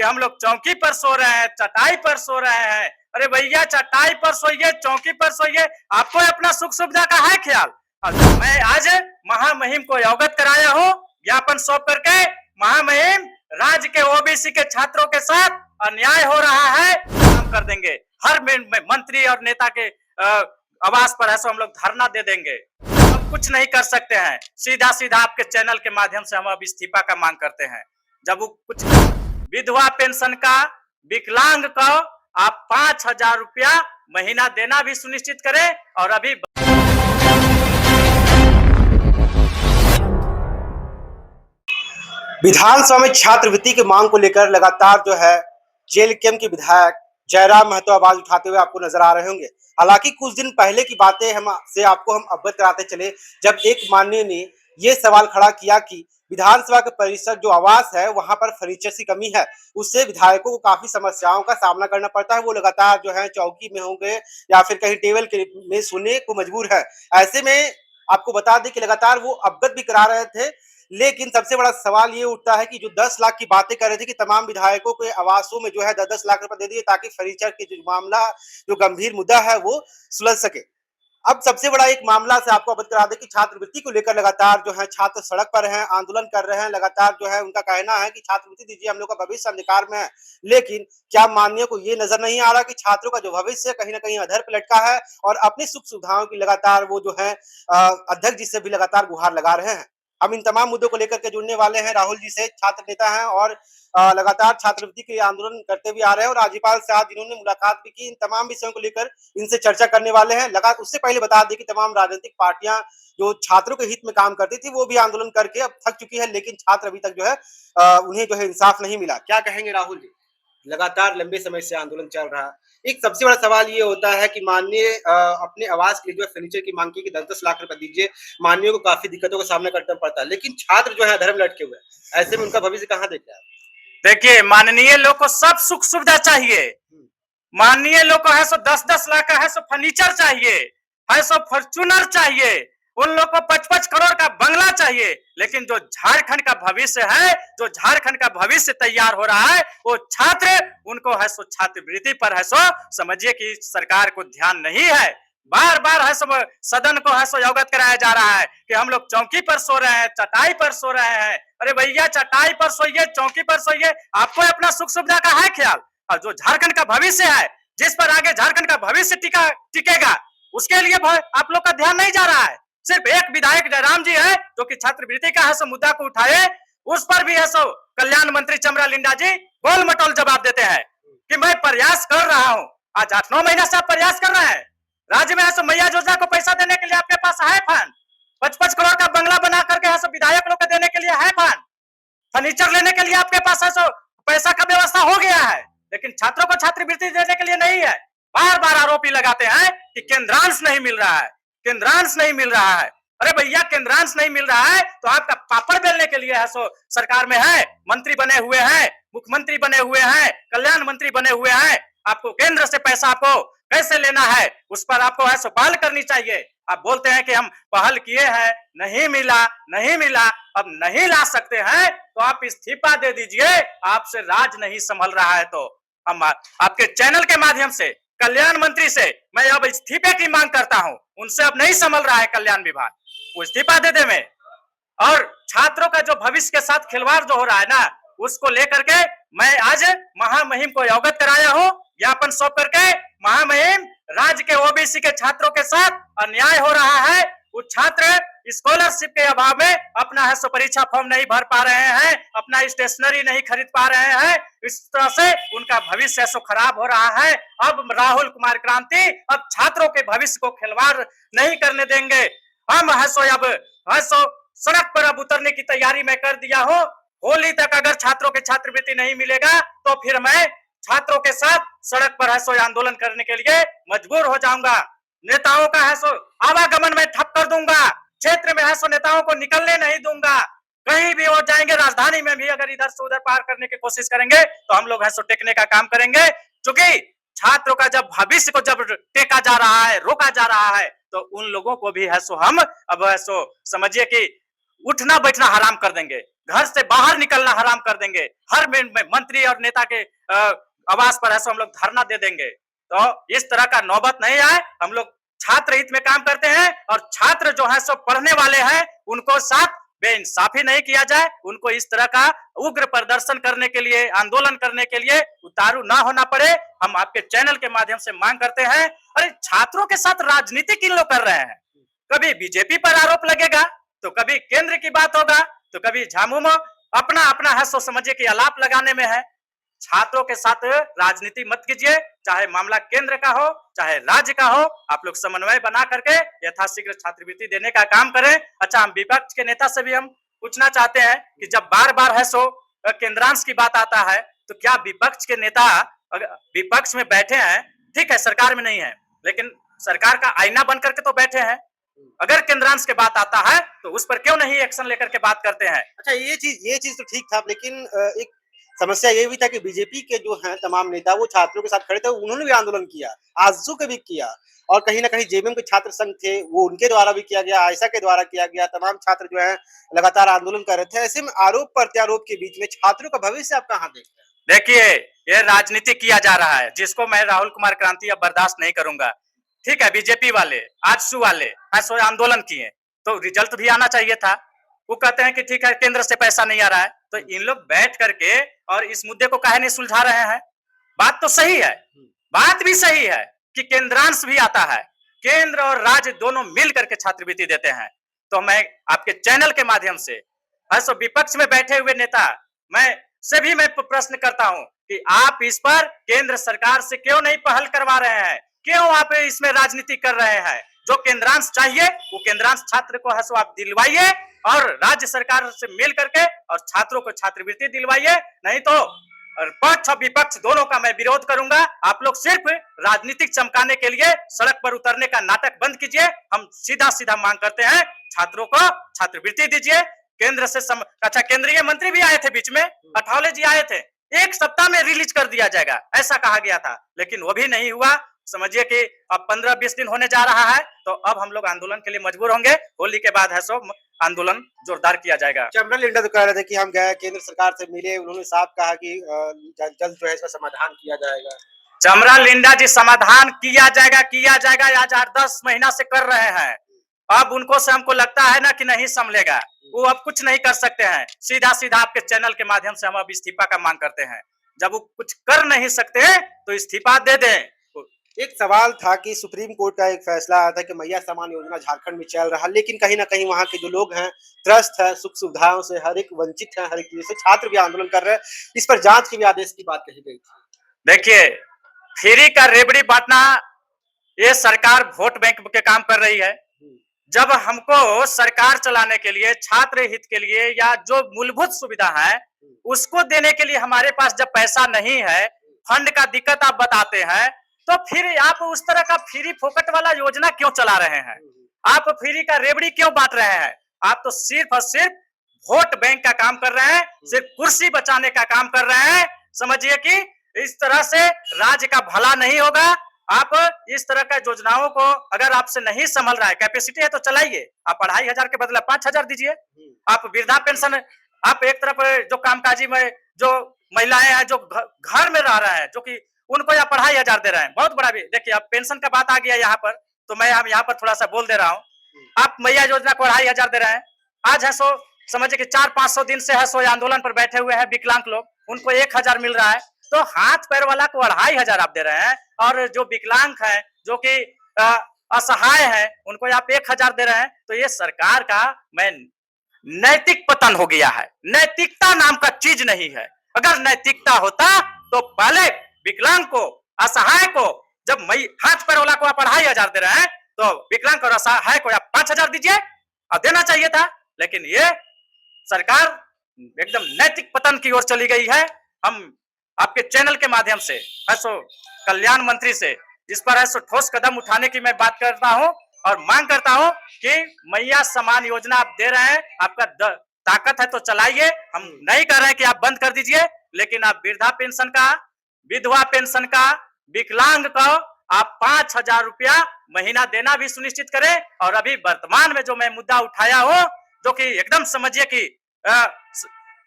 कि हम लोग चौकी पर सो रहे हैं, चटाई पर सो रहे हैं। अरे भैया चटाई पर सोइए, चौकी पर सोइए, आपको अपना सुख सुविधा का है ख्याल। मैं आज महामहिम को अवगत कराया हूँ ज्ञापन सौंप करके। महामहिम, राज्य के ओबीसी के छात्रों के साथ अन्याय हो रहा है, हम कर देंगे। हर मंत्री और नेता के आवास पर ऐसा हम लोग धरना दे देंगे। हम कुछ नहीं कर सकते हैं, सीधा सीधा आपके चैनल के माध्यम से हम अब इस्तीफा का मांग करते हैं। जब वो कुछ विधवा पेंशन का, विकलांग का आप 5,000 रुपया महीना देना भी सुनिश्चित करें। और अभी विधानसभा में छात्रवृत्ति की मांग को लेकर लगातार जो है जेएलकेएम के विधायक जयराम महतो आवाज उठाते हुए आपको नजर आ रहे होंगे। हालांकि कुछ दिन पहले की बातें हम अवगत कराते चले, जब एक माननीय ने ये सवाल खड़ा किया कि विधानसभा के परिसर जो आवास है वहां पर फर्नीचर की कमी है, उससे विधायकों को काफी समस्याओं का सामना करना पड़ता है। वो लगातार जो है चौकी में होंगे या फिर कहीं टेबल के में सोने को मजबूर है। ऐसे में आपको बता दें कि लगातार वो अवगत भी करा रहे थे, लेकिन सबसे बड़ा सवाल ये उठता है कि जो 10 लाख की बातें कर रहे थे कि तमाम विधायकों के आवासों में जो है 10-10 लाख रुपए दे दिए ताकि फर्नीचर की जो मामला, जो गंभीर मुद्दा है वो सुलझ सके। अब सबसे बड़ा एक मामला से आपको अवगत करा दें कि छात्रवृत्ति को लेकर लगातार जो है छात्र सड़क पर हैं, आंदोलन कर रहे हैं। लगातार जो है उनका कहना है कि छात्रवृत्ति दीजिए, हम लोग का भविष्य अंधकार में है। लेकिन क्या माननीय को ये नजर नहीं आ रहा कि छात्रों का जो भविष्य कहीं ना कहीं अधर पे लटका है और अपनी सुख सुविधाओं की लगातार वो जो है अध्यक्ष जी से भी लगातार गुहार लगा रहे हैं। हम इन तमाम मुद्दों को लेकर के जुड़ने वाले हैं राहुल जी से, छात्र नेता हैं और लगातार छात्रवृत्ति के आंदोलन करते भी आ रहे हैं और राज्यपाल से आज इन्होंने मुलाकात भी की। इन तमाम विषयों को लेकर इनसे चर्चा करने वाले हैं। उससे पहले बता दें कि तमाम राजनीतिक पार्टियां जो छात्रों के हित में काम करती थी वो भी आंदोलन करके अब थक चुकी है, लेकिन छात्र अभी तक जो है उन्हें जो है इंसाफ नहीं मिला। क्या कहेंगे राहुल जी? लगातार लंबे समय से आंदोलन चल रहा है। एक सबसे बड़ा सवाल ये होता है कि माननीय अपने आवास के लिए जो है फर्नीचर की मांग की कि 10-10 लाख रुपए दीजिए। माननीय को काफी दिक्कतों का सामना करना पड़ता है, लेकिन छात्र जो है धर्म लटके हुए हैं। ऐसे में उनका भविष्य कहाँ देखते हैं? देखिए, माननीय लोग को सब सुख सुविधा चाहिए। माननीय लोग को है सो 10-10 लाख का है सो फर्नीचर चाहिए, है सो फॉर्च्यूनर चाहिए, उन लोग को 55 करोड़ का बंगला चाहिए। लेकिन जो झारखंड का भविष्य है, जो झारखंड का भविष्य तैयार हो रहा है, वो छात्र, उनको है सो छात्रवृत्ति पर है सो समझिए कि सरकार को ध्यान नहीं है। बार बार है सो सदन को है सो अवगत कराया जा रहा है कि हम लोग चौकी पर सो रहे हैं, चटाई पर सो रहे हैं। अरे भैया चटाई पर सोइए, चौकी पर सोइए, आपको अपना सुख सुविधा का है ख्याल। और जो झारखंड का भविष्य है, जिस पर आगे झारखंड का भविष्य टिकेगा, उसके लिए आप लोग का ध्यान नहीं जा रहा है। सिर्फ एक विधायक जयराम जी है जो कि छात्रवृत्ति का है सो मुद्दा को उठाए, उस पर भी है सो कल्याण मंत्री चमरा लिंडा जी गोल मटोल जवाब देते हैं कि मैं प्रयास कर रहा हूं। आज 8-9 महीना से आप प्रयास कर रहे हैं। राज्य में है सो मैया योजना को पैसा देने के लिए आपके पास है फंड, 55 करोड़ का बंगला बना करके है सो विधायक लोग को देने के लिए है फंड, फर्नीचर लेने के लिए आपके पास है सो पैसा का व्यवस्था हो गया है, लेकिन छात्रों को छात्रवृत्ति देने के लिए नहीं है। बार बार आरोपी लगाते हैं कि केंद्रांश नहीं मिल रहा है, केंद्रांश नहीं मिल रहा है। अरे भैया केंद्रांश नहीं मिल रहा है तो आपका पापड़ बेलने के लिए है सो सरकार में है, मंत्री बने हुए हैं, मुख्यमंत्री बने हुए हैं, कल्याण मंत्री बने हुए हैं। आपको केंद्र से पैसा आपको कैसे लेना है उस पर आपको है सो पहल करनी चाहिए। आप बोलते हैं कि हम पहल किए हैं, नहीं मिला, नहीं मिला, अब नहीं ला सकते हैं तो आप इस्तीफा दे दीजिए। आपसे राज नहीं संभल रहा है तो हम आपके चैनल के माध्यम से कल्याण मंत्री से मैं अब इस्तीफे की मांग करता हूं। उनसे अब नहीं संभल रहा है कल्याण विभाग, वो इस्तीफा दे दे में। और छात्रों का जो भविष्य के साथ खिलवाड़ जो हो रहा है ना, उसको लेकर के मैं आज महामहिम को अवगत कराया हूं ज्ञापन सौंप करके। महामहिम, राज्य के ओबीसी के छात्रों के साथ अन्याय हो रहा है। वो छात्र स्कॉलरशिप के अभाव में अपना है सो परीक्षा फॉर्म नहीं भर पा रहे हैं, अपना स्टेशनरी नहीं खरीद पा रहे हैं। इस तरह से उनका भविष्य सो खराब हो रहा है। अब राहुल कुमार क्रांति अब छात्रों के भविष्य को खिलवाड़ नहीं करने देंगे। हम है सो अब है सो सड़क पर अब उतरने की तैयारी में कर दिया हूं। होली तक अगर छात्रों के छात्रवृत्ति नहीं मिलेगा तो फिर मैं छात्रों के साथ सड़क पर है सो आंदोलन करने के लिए मजबूर हो जाऊंगा। नेताओं का है सो आवागमन में ठप कर दूंगा, क्षेत्र में है सो नेताओं को निकलने नहीं दूंगा। कहीं भी वो जाएंगे, राजधानी में भी अगर इधर से उधर पार करने की कोशिश करेंगे तो हम लोग है सो टेकने का काम करेंगे। क्योंकि छात्रों का जब भविष्य को जब टेका जा रहा है, रोका जा रहा है, तो उन लोगों को भी है सो हम अब है सो समझिए कि उठना बैठना हराम कर देंगे। घर से बाहर निकलना हराम कर देंगे। हर मंत्री और नेता के आवास पर ऐसा हम लोग धरना दे देंगे। तो इस तरह का नौबत नहीं आए। हम लोग छात्र हित में काम करते हैं और छात्र जो है सो पढ़ने वाले हैं, उनको साथ बेइंसाफी नहीं किया जाए। उनको इस तरह का उग्र प्रदर्शन करने के लिए, आंदोलन करने के लिए उतारू ना होना पड़े। हम आपके चैनल के माध्यम से मांग करते हैं। अरे छात्रों के साथ राजनीति किन लोग कर रहे हैं? कभी बीजेपी पर आरोप लगेगा, तो कभी केंद्र की बात होगा, तो कभी झामुमो अपना अपना है सो समझिए कि आलाप लगाने में है। छात्रों के साथ राजनीति मत कीजिए। चाहे मामला केंद्र का हो, चाहे राज्य का हो, आप लोग समन्वय बना करके यथाशीघ्र छात्रवृत्ति देने का काम करें। अच्छा, हम विपक्ष के नेता से भी हम पूछना चाहते हैं कि जब बार बार है सो केंद्रांश की बात आता है, तो क्या विपक्ष के नेता विपक्ष में बैठे हैं? ठीक है, सरकार में नहीं है, लेकिन सरकार का आईना बन करके तो बैठे हैं। अगर केंद्रांश के बात आता है तो उस पर क्यों नहीं एक्शन लेकर के बात करते हैं? अच्छा, ये चीज तो ठीक था, लेकिन एक समस्या ये भी था कि बीजेपी के जो हैं तमाम नेता वो छात्रों के साथ खड़े थे, उन्होंने भी आंदोलन किया, आजसू के भी किया, और कहीं ना कहीं जेबीएम के छात्र संघ थे वो उनके द्वारा भी किया गया, आयशा के द्वारा किया गया, तमाम छात्र जो है लगातार आंदोलन कर रहे थे। ऐसे में आरोप प्रत्यारोप के बीच में छात्रों का भविष्य आप कहाँ देखते हैं? देखिए, ये राजनीति किया जा रहा है, जिसको मैं राहुल कुमार क्रांति अब बर्दाश्त नहीं करूंगा। ठीक है, बीजेपी वाले, आजसू वाले ऐसे आंदोलन किए तो रिजल्ट भी आना चाहिए था। वो कहते हैं कि ठीक है केंद्र से पैसा नहीं आ रहा है, तो इन लोग बैठ करके और इस मुद्दे को काहे नहीं सुलझा रहे हैं? बात तो सही है, बात भी सही है कि केंद्रांश भी आता है, केंद्र और राज्य दोनों मिल करके छात्रवृत्ति देते हैं। तो मैं आपके चैनल के माध्यम से ऐसे विपक्ष में बैठे हुए नेता मैं प्रश्न करता हूं कि आप इस पर केंद्र सरकार से क्यों नहीं पहल करवा रहे हैं? क्यों आप इसमें राजनीति कर रहे हैं? जो केंद्रांश चाहिए वो केंद्रांश छात्र को है सो आप दिलवाइए, और राज्य सरकार से मिल करके और छात्रों को छात्रवृत्ति दिलवाइए। नहीं तो पक्ष और विपक्ष दोनों का मैं विरोध करूंगा। आप लोग सिर्फ राजनीतिक चमकाने के लिए सड़क पर उतरने का नाटक बंद कीजिए। हम सीधा सीधा मांग करते हैं, छात्रों को छात्रवृत्ति दीजिए। केंद्र से अच्छा, केंद्रीय मंत्री भी आए थे बीच में, अठावले जी आए थे, 1 सप्ताह में रिलीज कर दिया जाएगा ऐसा कहा गया था, लेकिन वो भी नहीं हुआ। समझिए कि अब 15-20 दिन होने जा रहा है, तो अब हम लोग आंदोलन के लिए मजबूर होंगे। होली के बाद है सो आंदोलन जोरदार किया जाएगा। चमरा लिंडा तो कह रहे थे कि हम गए केंद्र सरकार से मिले, उन्होंने साफ कहा कि जल्द जो है इसका समाधान किया जाएगा। चमरा लिंडा जी, समाधान किया जाएगा, आज 8-10 महीना से कर रहे हैं। अब उनको से हमको लगता है ना कि नहीं संभलेगा, वो अब कुछ नहीं कर सकते हैं। सीधा सीधा आपके चैनल के माध्यम से हम अब इस्तीफा का मांग करते हैं। जब वो कुछ कर नहीं सकते तो इस्तीफा दे दें। एक सवाल था कि सुप्रीम कोर्ट का एक फैसला आया था कि मैया समान योजना झारखंड में चल रहा है, लेकिन कहीं ना कहीं वहाँ के जो लोग हैं त्रस्त है, सुख सुविधाओं से हर एक वंचित है, हर एक चीज से। छात्र भी आंदोलन कर रहे हैं, इस पर जांच के भी आदेश की बात कही गई थी। देखिए, फ्री का रेबड़ी बांटना ये सरकार वोट बैंक के काम कर रही है। जब हमको सरकार चलाने के लिए, छात्र हित के लिए, या जो मूलभूत सुविधा है उसको देने के लिए हमारे पास जब पैसा नहीं है, फंड का दिक्कत आप बताते हैं, तो फिर आप उस तरह का फ्री फोकट वाला योजना क्यों चला रहे हैं? आप फ्री का रेबड़ी क्यों बांट रहे हैं? आप तो सिर्फ और सिर्फ वोट बैंक का काम कर रहे हैं, सिर्फ कुर्सी बचाने का काम कर रहे हैं। समझिए कि इस तरह से राज्य का भला नहीं होगा। आप इस तरह का योजनाओं को अगर आपसे नहीं संभल रहा है, कैपेसिटी है तो चलाइए। आप 2500 के बदले 5000 दीजिए। आप वृद्धा पेंशन, आप एक तरफ जो कामकाजी में जो महिलाएं हैं जो घर में रह रहे हैं, जो कि उनको या 2500 दे रहे हैं, बहुत बड़ा भी। देखिए, अब पेंशन का बात आ गया यहाँ पर, तो मैं यहाँ पर थोड़ा सा बोल दे रहा हूँ। आप मैया योजना को 2500 दे रहे हैं। आज है सो समझिए कि 400-500 दिन से है सो आंदोलन पर बैठे हुए हैं विकलांग लोग, उनको 1000 मिल रहा है। तो हाथ पैर वाला को 2500 आप दे रहे हैं, और जो विकलांग है, जो कि असहाय है, उनको आप 1000 दे रहे हैं। तो ये सरकार का नैतिक पतन हो गया है। नैतिकता नाम का चीज नहीं है। अगर नैतिकता होता तो पहले विकलांग को, असहाय को, जब हाथ पैर वाला को आप 2500 दे रहे हैं, तो विकलांग और असहाय को आप 5000 दीजिए और देना चाहिए था। लेकिन ये सरकार एकदम नैतिक पतन की ओर चली गई है। हम आपके चैनल के माध्यम से ऐसो कल्याण मंत्री से इस पर ऐसो ठोस कदम उठाने की मैं बात करता हूं और मांग करता हूं कि मैया समान योजना आप दे रहे हैं, आपका ताकत है तो चलाइए। हम नहीं कह रहे हैं कि आप बंद कर दीजिए, लेकिन आप वृद्धा पेंशन का, विधवा पेंशन का, विकलांग का आप 5000 रुपया महीना देना भी सुनिश्चित करें। और अभी वर्तमान में जो मैं मुद्दा उठाया हूं, जो कि एकदम समझिए कि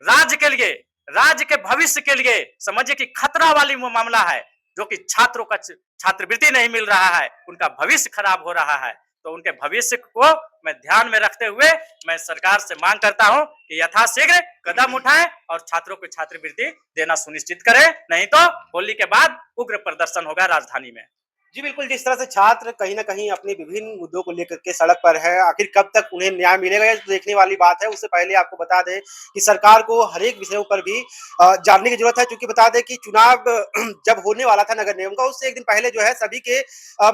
राज्य के लिए, राज्य के भविष्य के लिए समझिए कि खतरा वाली वो मामला है, जो कि छात्रों का छात्रवृत्ति नहीं मिल रहा है, उनका भविष्य खराब हो रहा है। तो उनके भविष्य को मैं ध्यान में रखते हुए मैं सरकार से मांग करता हूं कि यथाशीघ्र कदम उठाएं और छात्रों को छात्रवृत्ति देना सुनिश्चित करें, नहीं तो होली के बाद उग्र प्रदर्शन होगा राजधानी में। जी बिल्कुल, जिस तरह से छात्र कहीं न कहीं अपने विभिन्न मुद्दों को लेकर के सड़क पर है, आखिर कब तक उन्हें न्याय मिलेगा ये तो देखने वाली बात है। उससे पहले आपको बता दें कि सरकार को हर एक विषयों पर भी जानने की ज़रूरत है, क्योंकि बता दें कि चुनाव जब होने वाला था नगर निगम का, उससे 1 दिन पहले जो है सभी के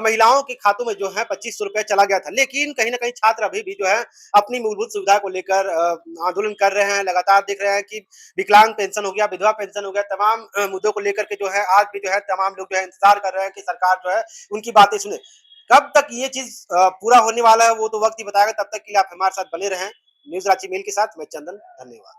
महिलाओं के खातों में जो है ₹2500 चला गया था। लेकिन कहीं न कहीं छात्र अभी भी जो है अपनी मूलभूत सुविधा को लेकर आंदोलन कर रहे हैं। लगातार देख रहे हैं कि विकलांग पेंशन हो गया, विधवा पेंशन हो गया, तमाम मुद्दों को लेकर के जो है आज भी जो है तमाम लोग जो है इंतज़ार कर रहे हैं कि सरकार जो है उनकी बातें सुने। कब तक ये चीज़ पूरा होने वाला है वो तो वक़्त ही बताएगा, तब तक के लिए आप हमारे साथ बने रहें। न्यूज़ रांची मेल के साथ मैं चंदन, धन्यवाद।